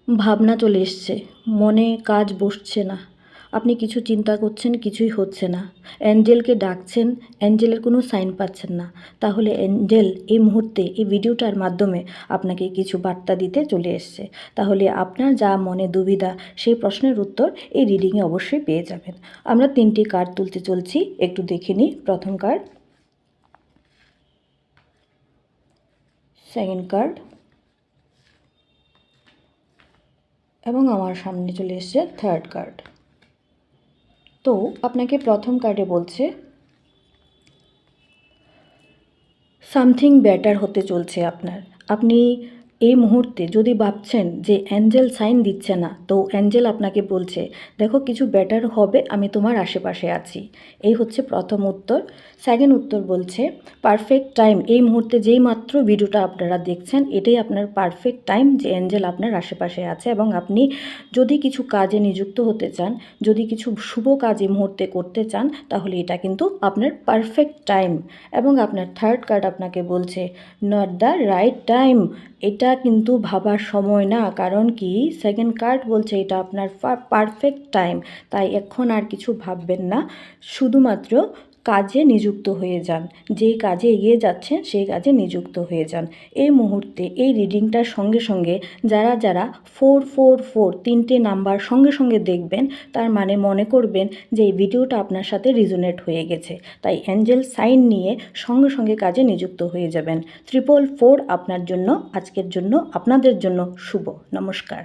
ভাবনা চলে এসছে, মনে কাজ বসছে না, আপনি কিছু চিন্তা করছেন, কিছুই হচ্ছে না, অ্যাঞ্জেলকে ডাকছেন, অ্যাঞ্জেলের কোনো সাইন পাচ্ছেন না। তাহলে অ্যাঞ্জেল এই মুহূর্তে এই ভিডিওটার মাধ্যমে আপনাকে কিছু বার্তা দিতে চলে এসছে। তাহলে আপনার যা মনে দুবিধা সেই প্রশ্নের উত্তর এই রিডিংয়ে অবশ্যই পেয়ে যাবেন। আমরা 3টি কার্ড তুলতে চলছি, একটু দেখে নিই। প্রথম কার্ড, সেকেন্ড কার্ড, এবং আমার সামনে চলে এসছে থার্ড কার্ড। তো আপনাকে প্রথম কার্ডে বলছে সামথিং বেটার হতে চলছে আপনার। আপনি এই মুহূর্তে যদি ভাবছেন যে অ্যাঞ্জেল সাইন দিচ্ছে না, তো অ্যাঞ্জেল আপনাকে বলছে দেখো কিছু বেটার হবে, আমি তোমার আশেপাশে আছি। এই হচ্ছে প্রথম উত্তর। সেকেন্ড উত্তর বলছে পারফেক্ট টাইম। এই মুহূর্তে যেই মাত্র ভিডিওটা আপনারা দেখছেন, এটাই আপনার পারফেক্ট টাইম যে অ্যাঞ্জেল আপনার আশেপাশে আছে, এবং আপনি যদি কিছু কাজে নিযুক্ত হতে চান, যদি কিছু শুভ কাজ এই মুহূর্তে করতে চান, তাহলে এটা কিন্তু আপনার পারফেক্ট টাইম। এবং আপনার থার্ড কার্ড আপনাকে বলছে নট দ্য রাইট টাইম। এটা কিন্তু ভাবার সময় না, কারণ কি সেকেন্ড কার্ড বলছে এটা আপনার পারফেক্ট টাইম। তাই এখন আর কিছু ভাববেন না, শুধুমাত্র কাজে নিযুক্ত হয়ে যান। যেই কাজে এগিয়ে যাচ্ছেন সেই কাজে নিযুক্ত হয়ে যান। এই মুহূর্তে এই রিডিংটার সঙ্গে সঙ্গে যারা যারা 444 3টে নাম্বার সঙ্গে সঙ্গে দেখবেন, তার মানে মনে করবেন যে এই ভিডিওটা আপনার সাথে রিজোনেট হয়ে গেছে। তাই অ্যাঞ্জেল সাইন নিয়ে সঙ্গে সঙ্গে কাজে নিযুক্ত হয়ে যাবেন। 444 আপনার জন্য, আজকের জন্য, আপনাদের জন্য শুভ। নমস্কার।